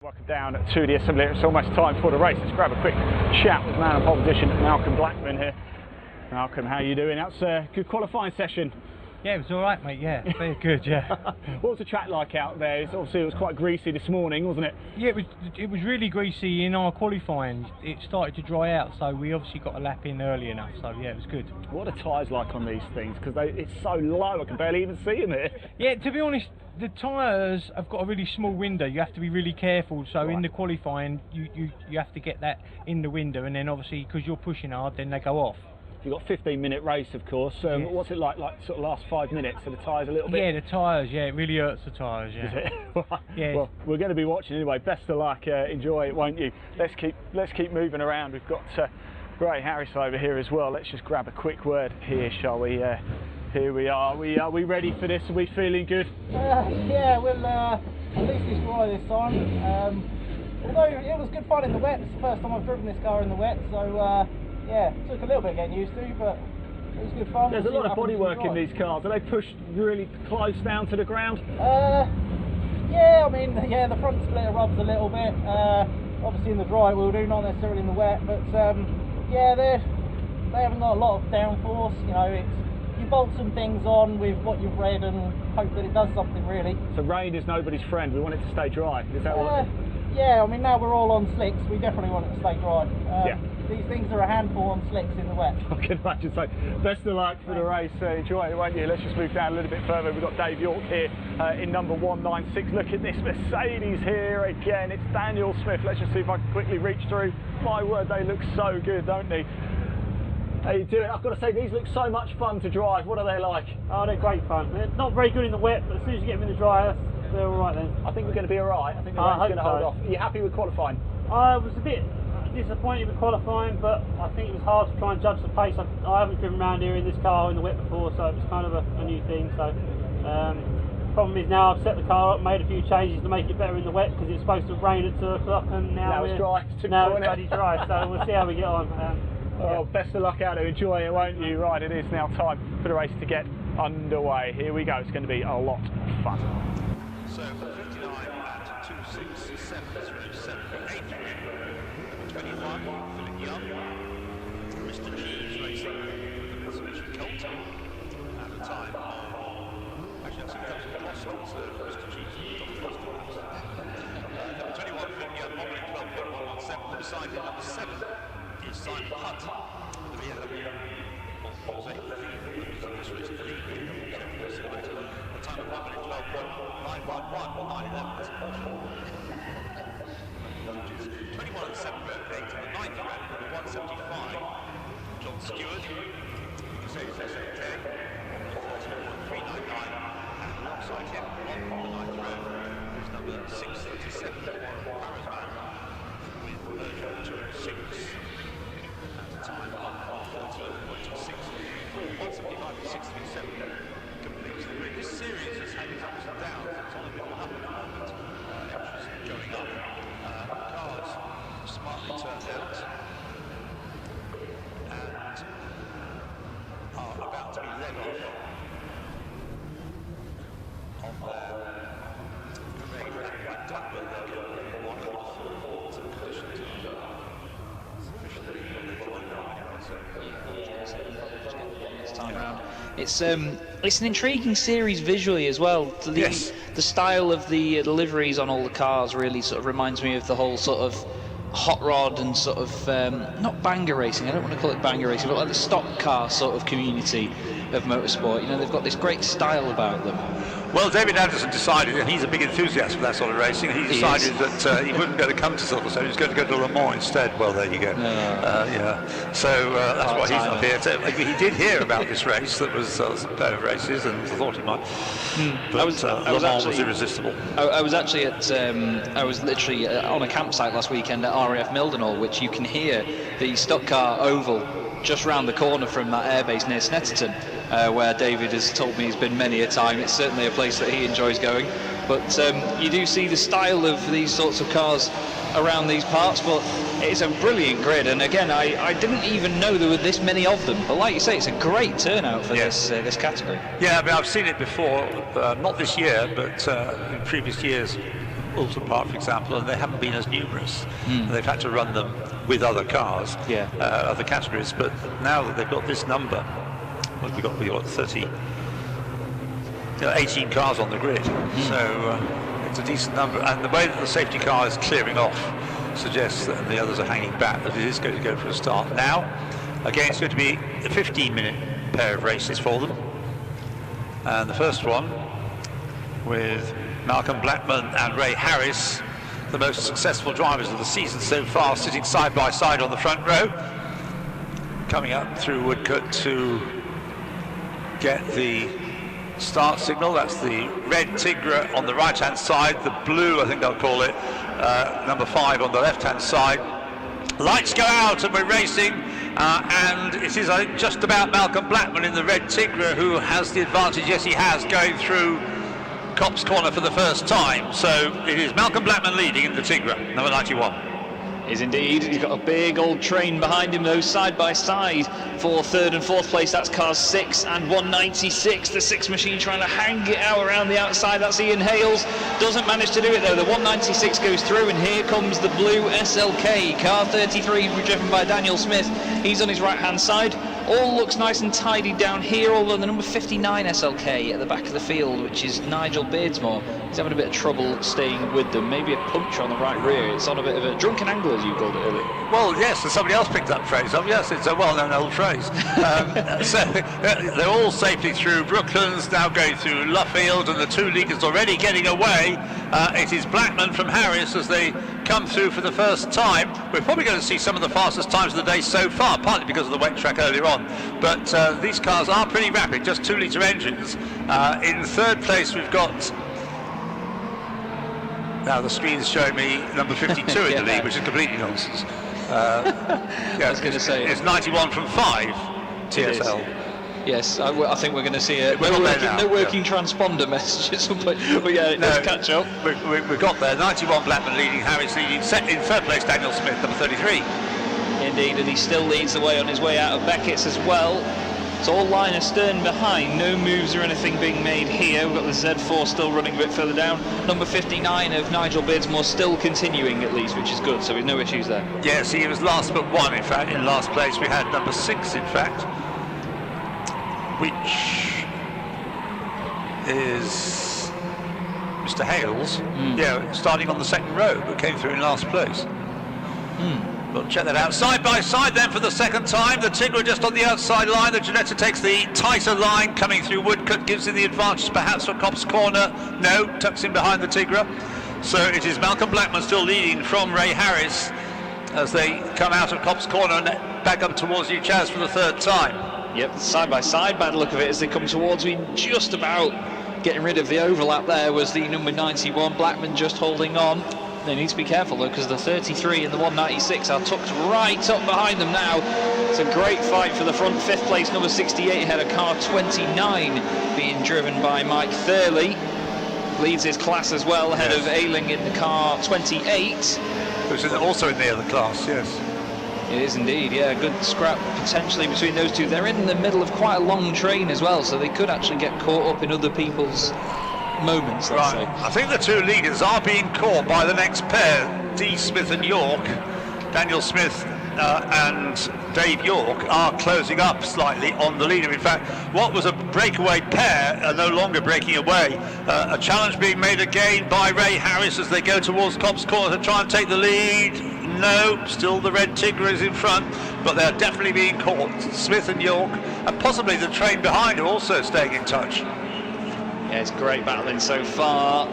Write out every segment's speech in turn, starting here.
Welcome down to the assembly. It's almost time for the race. Let's grab a quick chat with man on pole position, Malcolm Blackman here. Malcolm, how are you doing? That's a good qualifying session. Yeah, it was all right, mate. Yeah, very good. Yeah. What was the track like out there? Obviously, it was quite greasy this morning, wasn't it? Yeah, it was really greasy in our qualifying. It started to dry out, so we obviously got a lap in early enough. So yeah, it was good. What are tyres like on these things? Because it's so low, I can barely even see them here. Yeah, to be honest, the tyres have got a really small window. You have to be really careful. So Right. in the qualifying, you have to get that in the window, and then obviously because you're pushing hard, then they go off. You've got a 15-minute race, of course. Yes. What's it like sort of last 5 minutes? So the tyres a little bit? Yeah, the tyres. Yeah, it really hurts the tyres. Yeah. Is it? Yeah. Well, we're going to be watching anyway. Best of luck. Enjoy it, won't you? Let's keep moving around. We've got Ray Harris over here as well. Let's just grab a quick word here, shall we? Here we are. Are we ready for this? Are we feeling good? Yeah, we'll at least it's dry this time. Although it was good fun in the wet. It's the first time I've driven this car in the wet, so yeah, it took a little bit getting used to, but it was good fun. There's a lot of bodywork in these cars. Are they pushed really close down to the ground? Yeah, I mean, yeah, the front splitter rubs a little bit. Obviously in the dry we'll do, not necessarily in the wet, but yeah, they haven't got a lot of downforce. You know, you bolt some things on with what you've read and hope that it does something really. So rain is nobody's friend. We want it to stay dry. Is that what? Yeah, I mean, now we're all on slicks. We definitely want it to stay dry. Yeah. These things are a handful on slicks in the wet. I can imagine. So best of luck for the race. Enjoy it, won't you? Let's just move down a little bit further. We've got Dave York here in number 196. Look at this Mercedes here again. It's Daniel Smith. Let's just see if I can quickly reach through. My word, they look so good, don't they? How you doing? I've got to say, these look so much fun to drive. What are they like? Oh, they're great fun. They're not very good in the wet, but as soon as you get them in the dry, they're all right then. I think we're going to be all right. I think the race is going to hold off. Are you happy with qualifying? I was a bit disappointed with qualifying, but I think it was hard to try and judge the pace. I haven't driven around here in this car in the wet before, so it was kind of a new thing. So problem is now I've set the car up, made a few changes to make it better in the wet because it's supposed to rain at 2 o'clock, and now it's dry. Now it's bloody dry. So we'll see how we get on. Oh, best of luck out there. Enjoy it, won't you? Right, it is now time for the race to get underway. Here we go. It's going to be a lot of fun. So 59 at 267 through 78 through 21, Philip Young, Mr. Cheese Racing with the Mitsubishi Colt at a time of, actually that's a Boston, so Mr. Cheese got the first number 21, Philip Young, modelling 12.117, beside him number 7 is Simon Hutt, the BMW. Also, this race is a time of 1 minute 12.911 or 911. 21 and 7 round 8 and the 9th round number 175. John Stewart, Mercedes SAK, 399, and alongside him on the 9th round is number 637, Paris man, with Peugeot 206 at a time of 14.26. 175 and 637 completes the grid. This series has had its ups and downs. It's on a bit of an up at the moment. Temperatures going up. Cars smartly turned out and are about to be led off on their parade lap by Douglas. One of the conditions sufficiently joined this time around. It's an intriguing series visually as well. The style of the liveries on all the cars really sort of reminds me of the whole sort of hot rod and sort of not banger racing. I don't want to call it banger racing, but like the stock car sort of community of motorsport. You know, they've got this great style about them. Well, David Anderson decided, and he's a big enthusiast for that sort of racing, he decided that he wasn't going to come to Silverstone, he was going to go to Le Mans instead. Well, there you go. Yeah. So that's why he's up here. He did hear about this race that was some pair of races, and thought he might. But Le Mans was irresistible. I was actually I was literally on a campsite last weekend at RAF Mildenhall, which you can hear the stock car oval just round the corner from that airbase near Snetterton, where David has told me he's been many a time. It's certainly a place that he enjoys going. But you do see the style of these sorts of cars around these parts, but it's a brilliant grid. And again, I didn't even know there were this many of them. But like you say, it's a great turnout for this category. Yeah, I mean, I've seen it before, not this year, but in previous years. Alton Park, for example, and they haven't been as numerous. They've had to run them with other cars, other categories. But now that they've got this number, well, we got 30, 18 cars on the grid. So it's a decent number, and the way that the safety car is clearing off suggests that the others are hanging back, that it is going to go for a start. Now, again, it's going to be a 15-minute pair of races for them. And the first one with Malcolm Blackman and Ray Harris, the most successful drivers of the season so far, sitting side by side on the front row, coming up through Woodcote to get the start signal. That's the red Tigra on the right-hand side, the blue, I think they'll call it, number 5 on the left-hand side. Lights go out and we're racing, and it is, I think, just about Malcolm Blackman in the red Tigra who has the advantage. Yes, he has, going through Copse Corner for the first time. So it is Malcolm Blackman leading in the Tigra, number 91. Is indeed. He's got a big old train behind him, though, side by side for third and fourth place. That's cars 6 and 196. The 6 machine trying to hang it out around the outside. That's Ian Hales. Doesn't manage to do it, though. The 196 goes through, and here comes the blue SLK. Car 33, driven by Daniel Smith. He's on his right-hand side. All looks nice and tidy down here, although the number 59 SLK at the back of the field, which is Nigel Beardsmore, he's having a bit of trouble staying with them. Maybe a puncture on the right rear. It's on a bit of a drunken angle, as you called it earlier. Well, yes, and somebody else picked that phrase up. Yes, it's a well-known old phrase. So they're all safely through Brooklands, now going through Luffield, and the 2 leaders already getting away. It is Blackman from Harris as they come through for the first time. We're probably going to see some of the fastest times of the day so far, partly because of the wet track earlier on. But these cars are pretty rapid, just 2-litre engines. In third place we've got, now the screen's showing me number 52 in the lead, which is completely nonsense. I was going to say it's 91 from 5 TSL. Yes, I think we're going to see no working transponder message at some point. But yeah, let's catch up. We've got there 91 Blackman leading, Harris leading, in third place Daniel Smith, number 33. Indeed, and he still leads the way on his way out of Beckett's as well. It's all line astern behind, no moves or anything being made here. We've got the Z4 still running a bit further down. Number 59 of Nigel Beardsmore still continuing at least, which is good, so there's no issues there. Yes, he was last but 1, in fact. In last place we had number 6, in fact, which is Mr. Hales, starting on the second row, but came through in last place. We'll check that out. Side by side then for the second time. The Tigra just on the outside line. The Ginetta takes the tighter line coming through Woodcote, gives him the advantage perhaps for Copse Corner. No, tucks in behind the Tigra. So it is Malcolm Blackman still leading from Ray Harris as they come out of Copse Corner and back up towards you, Chaz, for the third time. Yep, side by side by the look of it as they come towards me, just about getting rid of the overlap there was the number 91, Blackman just holding on. They need to be careful though, because the 33 and the 196 are tucked right up behind them now. It's a great fight for the front. 5th place, number 68, ahead of car 29, being driven by Mike Thurley. Leads his class as well, ahead of Ailing in the car 28. Who's also in the other class, yes. It is indeed, yeah, good scrap potentially between those two. They're in the middle of quite a long train as well, so they could actually get caught up in other people's moments, let's say. I think the 2 leaders are being caught by the next pair, D. Smith and York. Daniel Smith and Dave York are closing up slightly on the leader. In fact, what was a breakaway pair are no longer breaking away. A challenge being made again by Ray Harris as they go towards Copse Corner to try and take the lead. No, still the red Tigra is in front, but they're definitely being caught. Smith and York, and possibly the train behind are also staying in touch. Yeah, it's great battling so far.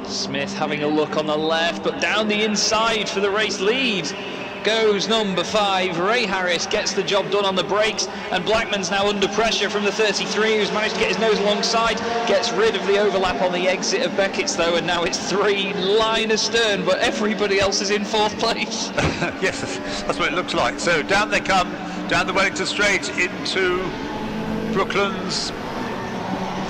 Smith having a look on the left, but down the inside for the race lead goes number 5. Ray Harris gets the job done on the brakes, and Blackman's now under pressure from the 33, who's managed to get his nose alongside, gets rid of the overlap on the exit of Beckett's though, and now it's 3 line astern, but everybody else is in 4th place. Yes, that's what it looks like. So down they come, down the Wellington Straight into Brooklands.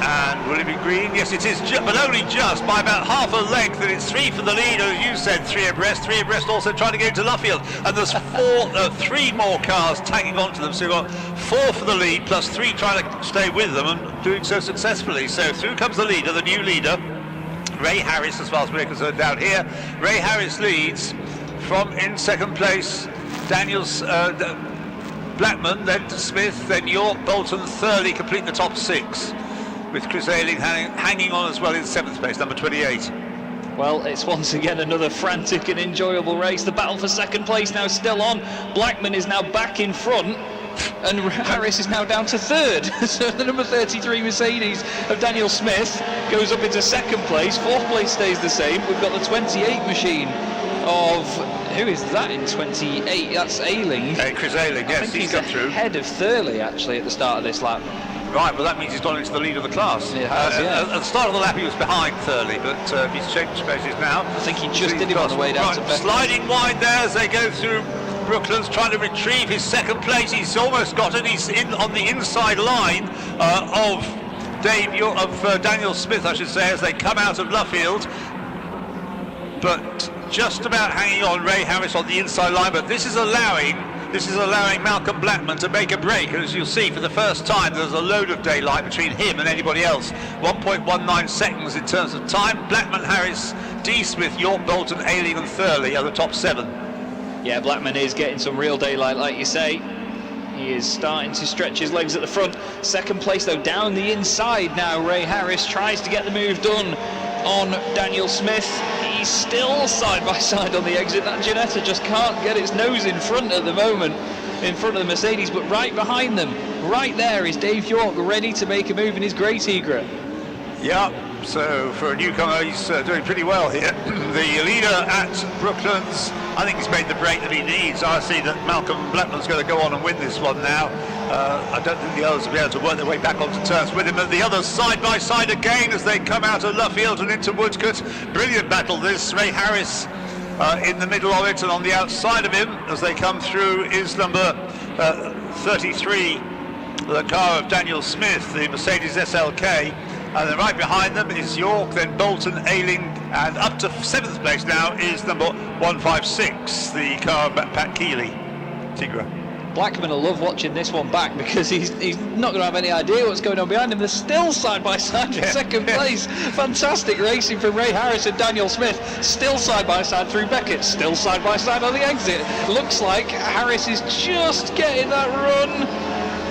And will it be green? Yes, it is, but only just by about half a length, and it's 3 for the lead, as you said, 3 abreast also trying to get into Luffield, and there's 3 more cars tagging onto them, so you've got 4 for the lead, plus 3 trying to stay with them, and doing so successfully. So through comes the leader, the new leader, Ray Harris, as far as we're concerned down here. Ray Harris leads from in second place. Daniels, Blackman, then Smith, then York, Bolton, Thurley complete the top 6, with Chris Ayling hanging on as well in 7th place, number 28. Well, it's once again another frantic and enjoyable race. The battle for second place now still on. Blackman is now back in front, and Harris is now down to 3rd. So the number 33 Mercedes of Daniel Smith goes up into 2nd place. 4th place stays the same. We've got the 28 machine of, who is that in 28? That's Ayling. Chris Ayling, yes, he's come through. Ahead of Thurley actually at the start of this lap. Right, well that means he's gone into the lead of the class. It has, yeah. At the start of the lap he was behind Thurley, but he's changed spaces now. I think he just did him on the way down to Beck. Sliding wide there as they go through Brooklands, trying to retrieve his 2nd place. He's almost got it. He's in on the inside line of Daniel Smith, I should say, as they come out of Luffield. But just about hanging on, Ray Harris on the inside line, but this is allowing Malcolm Blackman to make a break, and as you'll see, for the first time there's a load of daylight between him and anybody else. 1.19 seconds in terms of time. Blackman, Harris, D. Smith, York, Bolton, Ayling and Thurley are the top 7. Yeah, Blackman is getting some real daylight, like you say. He is starting to stretch his legs at the front. 2nd place though down the inside now. Ray Harris tries to get the move done on Daniel Smith. He's still side by side on the exit. That Ginetta just can't get its nose in front at the moment, in front of the Mercedes, but right behind them, right there, is Dave York ready to make a move in his grey Tigre. Yeah, so for a newcomer he's doing pretty well here. The leader at Brooklands, I think he's made the break that he needs. I see that Malcolm Blackman's going to go on and win this one now. I don't think the others will be able to work their way back onto turns with him. And the others side by side again as they come out of Luffield and into Woodcote. Brilliant battle this. Ray Harris in the middle of it, and on the outside of him as they come through is number 33, the car of Daniel Smith, the Mercedes SLK. And then right behind them is York, then Bolton, Ayling, and up to 7th place now is number 156, the car of Pat Keeley, Tigre. Blackman will love watching this one back because he's not going to have any idea what's going on behind him. They're still side by side in 2nd place. Fantastic racing from Ray Harris and Daniel Smith. Still side by side through Beckett. Still side by side on the exit. Looks like Harris is just getting that run.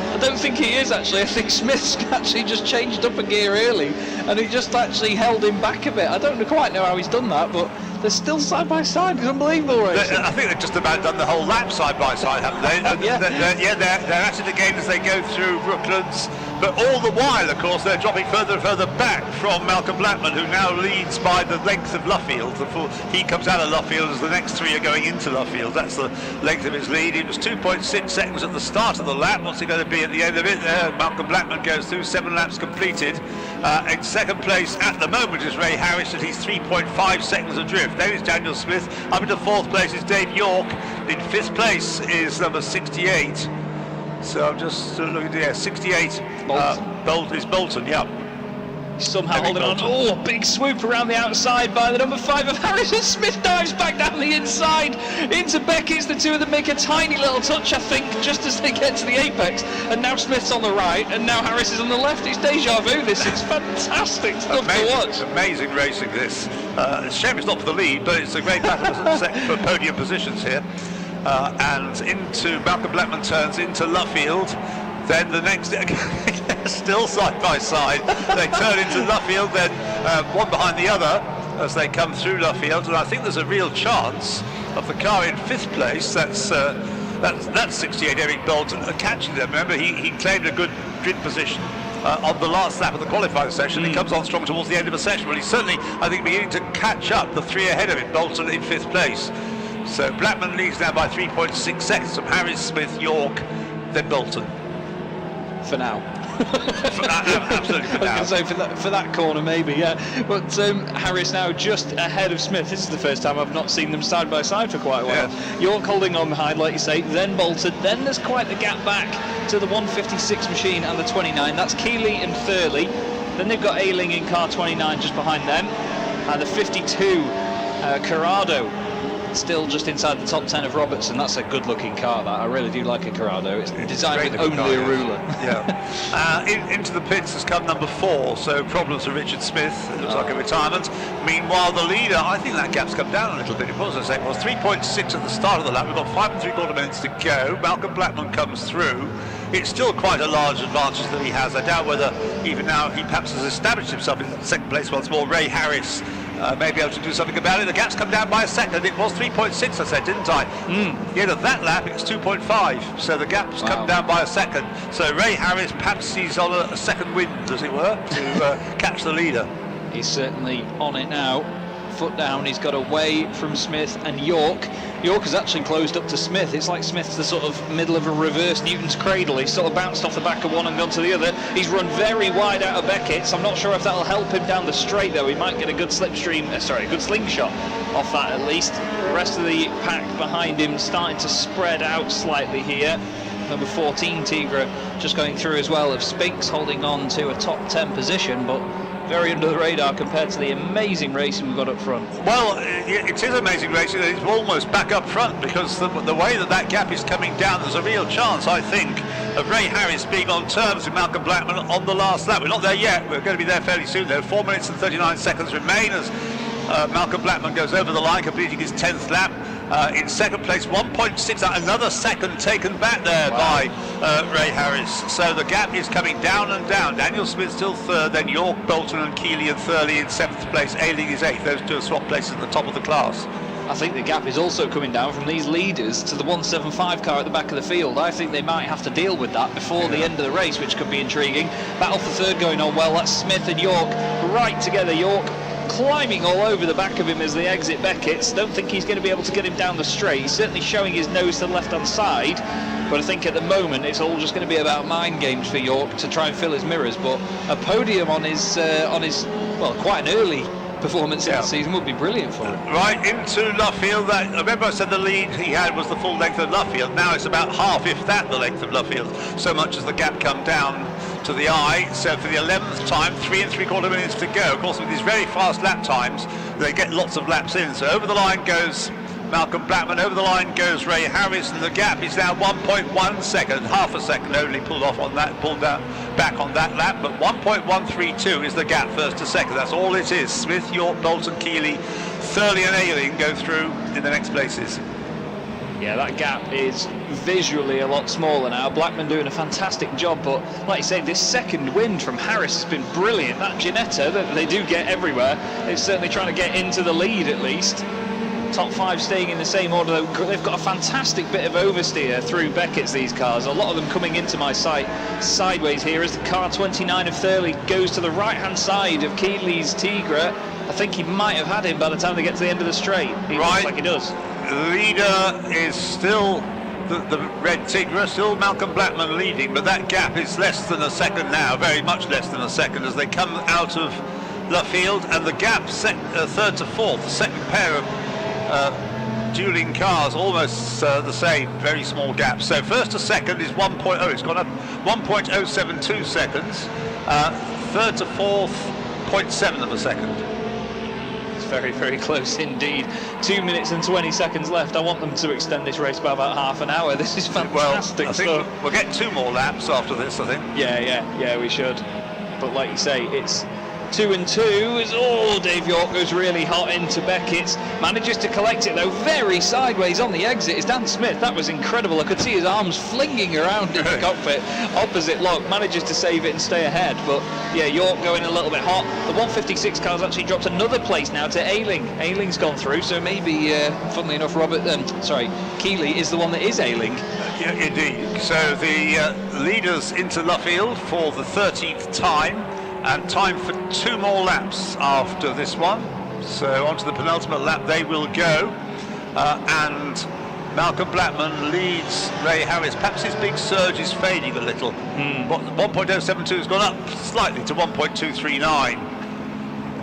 I don't think he is actually. I think Smith's actually just changed up a gear early and he just actually held him back a bit. I don't quite know how he's done that, but they're still side by side. It's unbelievable racing. I think they've just about done the whole lap side by side, haven't they? Yeah. They're at it again as they go through Brooklands. But all the while, of course, they're dropping further and further back from Malcolm Blackman, who now leads by the length of Luffield. Before he comes out of Luffield as the next 3 are going into Luffield. That's the length of his lead. It was 2.6 seconds at the start of the lap. What's it going to be at the end of it? There, Malcolm Blackman goes through, 7 laps completed. In 2nd place at the moment is Ray Harris, and he's 3.5 seconds adrift. Then is Daniel Smith. Up into 4th place is Dave York. In 5th place is number 68. So I'm just looking at 68. Is Bolton, yeah. Somehow holding on. Oh, big swoop around the outside by the number 5 of Harris, and Smith dives back down the inside into Beckett's. The two of them make a tiny little touch, I think, just as they get to the apex. And now Smith's on the right, and now Harris is on the left. It's deja vu. This is fantastic stuff to watch. Amazing racing, this. It's a shame it's not for the lead, but it's a great battle for podium positions here. And into Malcolm Blackman turns into Luffield. Then the next, still side by side, they turn into Luffield, then one behind the other as they come through Luffield, and I think there's a real chance of the car in 5th place. That's 68 Eric Bolton catching them. Remember, he claimed a good grid position on the last lap of the qualifying session. He comes on strong towards the end of the session, but he's certainly, I think, beginning to catch up the 3 ahead of him. Bolton in 5th place. So Blackman leads now by 3.6 seconds from Harris, Smith, York, then Bolton. For now. Absolutely for now. I was going to say for that corner maybe, yeah. But Harris now just ahead of Smith. This is the first time I've not seen them side by side for quite a while. Yeah. York holding on behind, like you say, then Bolton. Then there's quite the gap back to the 156 machine and the 29. That's Keeley and Thurley. Then they've got Ayling in car 29 just behind them. And the 52, Corrado. still just inside the top 10 of Robertson. That's a good-looking car, that. I really do like a Corrado. It's designed with only a ruler. Yeah. Into the pits has come number 4, so problems for Richard Smith. It looks like a retirement. Meanwhile, the leader, I think that gap's come down a little bit. It was, as I say, it was 3.6 at the start of the lap. We've got 5 3/4 minutes to go. Malcolm Blackman comes through. It's still quite a large advantage that he has. I doubt whether even now he perhaps has established himself in second place once more. Ray Harris may be able to do something about it. The gap's come down by a second. It was 3.6, I said, didn't I? The end of that lap, it's 2.5. So the gap's come down by a second. So Ray Harris, perhaps he's on a second wind, as it were, to catch the leader. He's certainly on it now. Foot down, he's got away from Smith and York. York has actually closed up to Smith. It's like Smith's the sort of middle of a reverse Newton's cradle. He's sort of bounced off the back of one and gone to the other. He's run very wide out of Beckett's. I'm not sure if that'll help him down the straight, though. He might get a good slipstream, a good slingshot off that at least. The rest of the pack behind him starting to spread out slightly here. Number 14, Tigra, just going through as well, of Spinks holding on to a top 10 position, but very under the radar compared to the amazing racing we've got up front. Well, it is amazing racing. It's almost back up front, because the way that gap is coming down, there's a real chance, I think, of Ray Harris being on terms with Malcolm Blackman on the last lap. We're not there yet. We're going to be there fairly soon, though. 4 minutes and 39 seconds remain as Malcolm Blackman goes over the line, completing his 10th lap. In second place, 1.6, another second taken back there by Ray Harris. So the gap is coming down and down. Daniel Smith still third, then York, Bolton and Keeley and Thurley in 7th place. Ailing is 8th. Those two are swap places at the top of the class. I think the gap is also coming down from these leaders to the 175 car at the back of the field. I think they might have to deal with that before the end of the race, which could be intriguing. Battle for third going on well. That's Smith and York right together. York climbing all over the back of him as they exit Beckett's. Don't think he's going to be able to get him down the straight. He's certainly showing his nose to the left-hand side, but I think at the moment it's all just going to be about mind games for York to try and fill his mirrors. But a podium on his well, quite an early performance in the season would be brilliant for him. Right into Luffield. Remember I said the lead he had was the full length of Luffield. Now it's about half, if that, the length of Luffield. So much as the gap come down to the eye. So for the 11th time, 3 3/4 minutes to go. Of course, with these very fast lap times, they get lots of laps in. So over the line goes Malcolm Blackman, over the line goes Ray Harris, and the gap is now 1.1 second, half a second only pulled down back on that lap, but 1.132 is the gap first to second. That's all it is. Smith, York, Bolton, Keeley, Thurley and Ailing go through in the next places. Yeah, that gap is visually a lot smaller now. Blackman doing a fantastic job, but like you say, this second wind from Harris has been brilliant. That Ginetta that they do get everywhere is certainly trying to get into the lead at least. Top 5 staying in the same order. They've got a fantastic bit of oversteer through Beckett's, these cars. A lot of them coming into my sight sideways here as the car 29 of Thurley goes to the right-hand side of Keeley's Tigra. I think he might have had him by the time they get to the end of the straight. He looks like he does. Leader is still the red Tigra, still Malcolm Blackman leading, but that gap is less than a second now, very much less than a second, as they come out of Luffield, and the gap third to fourth, the second pair of dueling cars, almost the same, very small gap. So first to second is 1.0, it's gone up 1.072 seconds. Third to fourth, 0.7 of a second. It's very, very close indeed. 2 minutes and 20 seconds left. I want them to extend this race by about half an hour. This is fantastic. Well, I think we'll get 2 more laps after this, I think. Yeah, we should. But like you say, it's 2 and 2. Dave York goes really hot into Beckett's. Manages to collect it though, very sideways on the exit is Dan Smith. That was incredible. I could see his arms flinging around in the cockpit. Opposite lock, manages to save it and stay ahead. But yeah, York going a little bit hot. The 156 car's actually dropped another place now to Ailing. Ailing's gone through, so maybe, funnily enough, Keeley is the one that is Ailing. Yeah, indeed. So the leaders into Luffield for the 13th time. And time for 2 more laps after this one. So onto the penultimate lap they will go. And Malcolm Blackman leads Ray Harris. Perhaps his big surge is fading a little. 1.072 has gone up slightly to 1.239.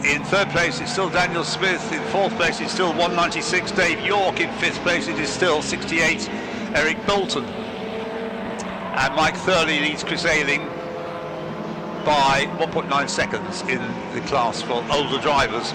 In 3rd place it's still Daniel Smith. In 4th place it's still 196 Dave York. In 5th place it is still 68 Eric Bolton. And Mike Thurley leads Chris Ailing by 1.9 seconds in the class for older drivers.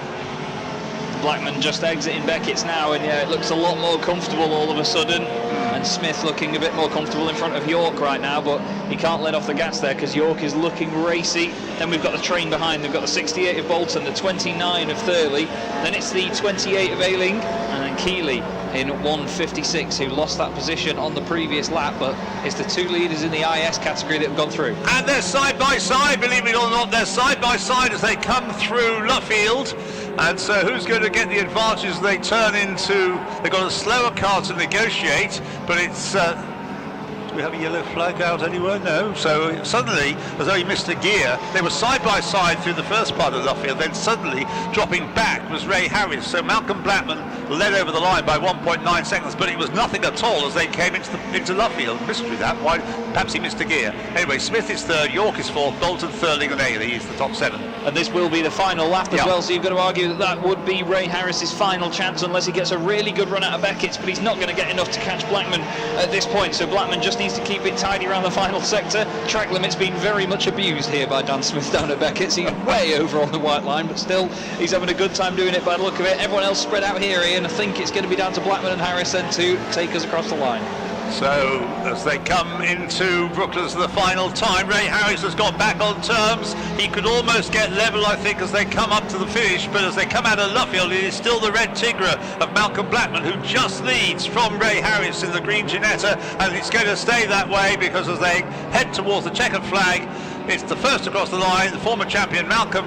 Blackman just exiting Beckett's now, and yeah, it looks a lot more comfortable all of a sudden. And Smith looking a bit more comfortable in front of York right now, but he can't let off the gas there because York is looking racy. Then we've got the train behind. They've got the 68 of Bolton, the 29 of Thurley, then it's the 28 of Ayling, and then Keeley in 1:56, who lost that position on the previous lap, but it's the two leaders in the IS category that have gone through. And they're side by side, believe it or not, they're side by side as they come through Luffield. And so who's going to get the advantage as they turn into, they've got a slower car to negotiate, but it's, do we have a yellow flag out anywhere? No. So suddenly, as though he missed a gear, they were side by side through the first part of Luffield, then suddenly dropping back was Ray Harris. So Malcolm Blackman led over the line by 1.9 seconds, but it was nothing at all as they came into Luffield. Mystery that, why? Perhaps he missed a gear. Anyway, Smith is third, York is fourth, Bolton, Thurling and Ailey is the top 7. And this will be the final lap as well, so you've got to argue that that would be Ray Harris's final chance unless he gets a really good run out of Beckett's, but he's not going to get enough to catch Blackman at this point, so Blackman just needs to keep it tidy around the final sector. Track limit's been very much abused here by Dan Smith down at Beckett's. He's way over on the white line, but still he's having a good time doing it by the look of it. Everyone else spread out here, Ian. I think it's going to be down to Blackman and Harris then to take us across the line. So as they come into Brooklands for the final time, Ray Harris has got back on terms. He could almost get level, I think, as they come up to the finish, but as they come out of Luffield, it is still the red Tigra of Malcolm Blackman who just leads from Ray Harris in the green Ginetta, and it's going to stay that way because as they head towards the checkered flag, it's the first across the line. The former champion Malcolm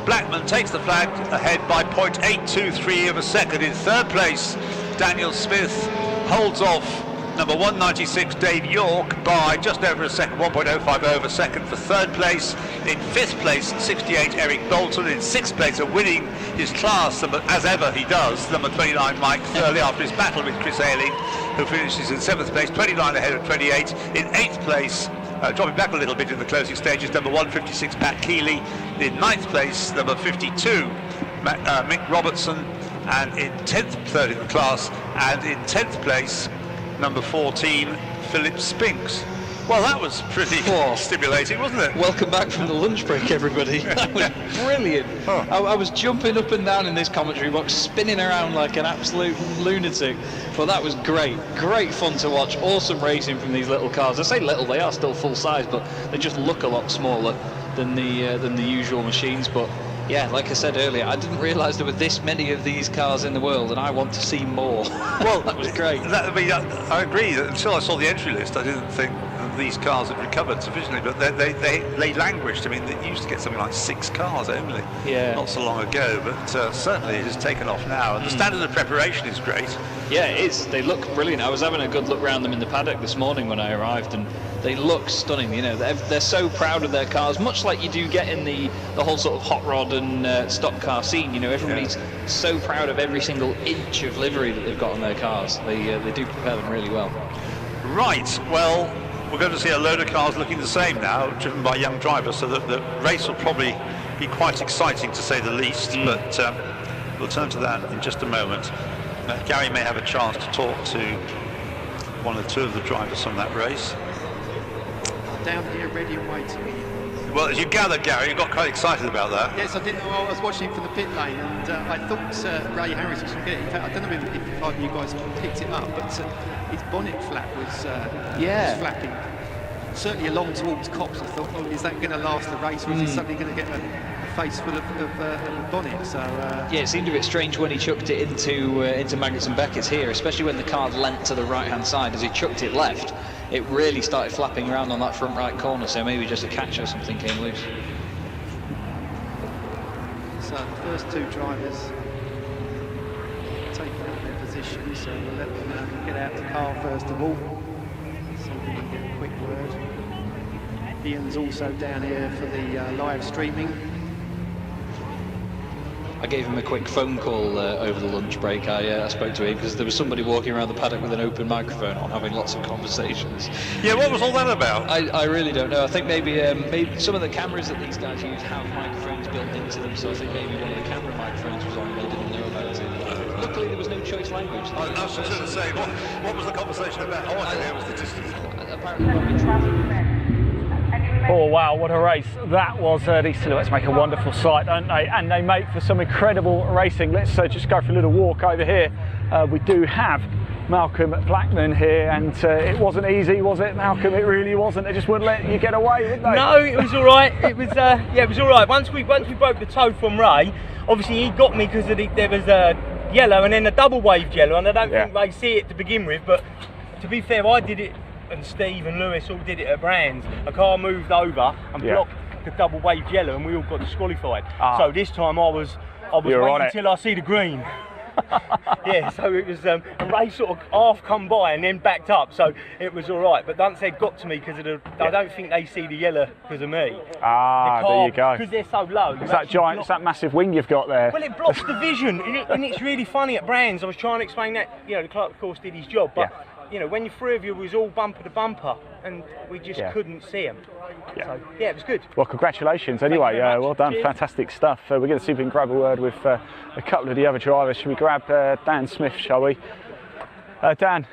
Blackman takes the flag ahead by 0.823 of a second. In third place, Daniel Smith holds off number 196 Dave York by just over a second, 1.05 over a second for third place. In fifth place, 68 Eric Bolton. In sixth place, winning his class, as ever he does, number 29 Mike Thurley after his battle with Chris Ayling, who finishes in seventh place, 29 ahead of 28. In eighth place, dropping back a little bit in the closing stages, number 156 Pat Keeley. In ninth place, number 52 Mick Robertson, and in 10th, third in the class, and in 10th place, number 14, Philip Spinks. Well, that was pretty stimulating, wasn't it? Welcome back from the lunch break, everybody. That was brilliant. I was jumping up and down in this commentary box, spinning around like an absolute lunatic. But that was great. Great fun to watch. Awesome racing from these little cars. I say little, they are still full size, but they just look a lot smaller than the usual machines. But yeah, like I said earlier, I didn't realise there were this many of these cars in the world, and I want to see more. Well, that was great. I agree. Until I saw the entry list, I didn't think that these cars had recovered sufficiently, but they languished. I mean, they used to get something like 6 cars only, not so long ago, but certainly it has taken off now, and the standard of preparation is great. Yeah, it is. They look brilliant. I was having a good look around them in the paddock this morning when I arrived, and they look stunning. You know, they're so proud of their cars, much like you do get in the whole sort of hot rod and stock car scene. You know, everybody's so proud of every single inch of livery that they've got on their cars. They do prepare them really well. Right, well, we're going to see a load of cars looking the same now, driven by young drivers, so that the race will probably be quite exciting to say the least, but we'll turn to that in just a moment. Gary may have a chance to talk to one or two of the drivers from that race. Down here, ready and waiting. Well, as you gathered, Gary, you got quite excited about that. Yes, I didn't know. I was watching from the pit lane, and I thought Ray Harris was going to get it. In fact, I don't know if either of you guys picked it up, but his bonnet flap was flapping. Certainly along towards Cops. I thought, well, is that going to last the race, or is he suddenly going to get a face full of a bonnet? So yeah, it seemed a bit strange when he chucked it into Magnus and Beckett's here, especially when the car leant to the right-hand side. As he chucked it left, it really started flapping around on that front right corner, so maybe just a catch or something came loose. So the first two drivers taking up their positions, so we'll let them get out the car first of all, so we can get a quick word. Ian's also down here for the live streaming. I gave him a quick phone call over the lunch break. I spoke to him because there was somebody walking around the paddock with an open microphone on, having lots of conversations. Yeah, what was all that about? I really don't know. I think maybe some of the cameras that these guys use have microphones built into them, so I think maybe one of the camera microphones was on and they didn't know about it. Luckily, there was no choice language. I was just going to say, what was the conversation about? All I could hear was the distance. Apparently, Oh wow, what a race that was. These silhouettes make a wonderful sight, don't they? And they make for some incredible racing. Let's just go for a little walk over here. We do have Malcolm Blackman here, and it wasn't easy, was it, Malcolm? It really wasn't. They just wouldn't let you get away, would they? No, it was all right. It was yeah, it was all right. Once we broke the toe from Ray, obviously he got me because there was a yellow and then a double waved yellow, and I don't think they see it to begin with. But to be fair, I did it, and Steve and Lewis all did it at Brands. A car moved over and blocked the double waved yellow, and we all got disqualified. So this time I was waiting until I see the green. Yeah, so it was, and Ray sort of half come by and then backed up, so it was all right. But Dunshead got to me because of the. I don't think they see the yellow because of me. Ah, the car, there you go. Because they're so low. It's that giant, it's that massive wing you've got there. Well, it blocks the vision, and it's really funny at Brands. I was trying to explain that. You know, the clerk of course did his job, but you know, when you three of you was all bumper to bumper, and we just couldn't see them. So, yeah, it was good. Well, congratulations anyway. Well done. Cheers. Fantastic stuff. We're going to see if we can grab a word with a couple of the other drivers. Should we grab Dan Smith, shall we? Dan,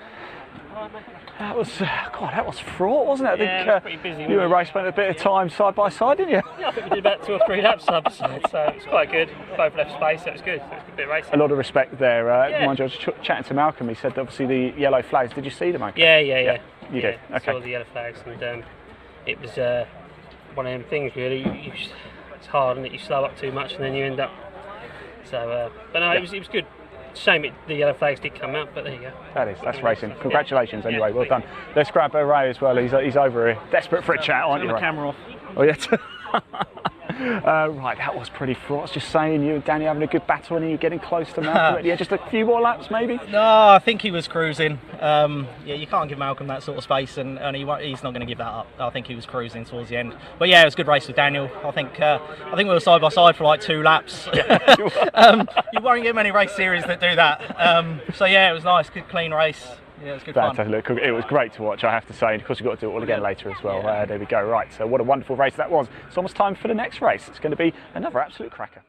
that was that was fraught, wasn't it? Yeah, it was pretty busy. You and Ray spent a bit of time side by side, didn't you? Yeah, I think we did about 2 or 3 laps side, so it's quite good. Both left space, so it was good. So it was a good bit of racing. A lot of respect there. Mind you, I was chatting to Malcolm. He said that obviously the yellow flags. Did you see them? Yeah. You did. Okay. Saw the yellow flags, and it was one of them things really. It's hard, and you slow up too much, and then you end up. So, but no, it was good. Shame the yellow flags did come out, but there you go. That's racing. Congratulations anyway. Well done. Let's grab Ray as well. He's over here, desperate for a chat, aren't you? Turn the camera off. Oh yeah. Right, that was pretty fraught. I was just saying, you and Danny having a good battle, and you getting close to Malcolm. Yeah, just a few more laps maybe. No, I think he was cruising. Yeah, you can't give Malcolm that sort of space, and he's not going to give that up. I think he was cruising towards the end. But yeah, it was a good race with Daniel. I think we were side by side for like 2 laps. You won't get many race series that do that. So yeah, it was nice, good clean race. Yeah, it was good fun. Look, it was great to watch, I have to say. And of course, you've got to do it all again later as well. There we go. Right, so what a wonderful race that was. It's almost time for the next race. It's going to be another absolute cracker.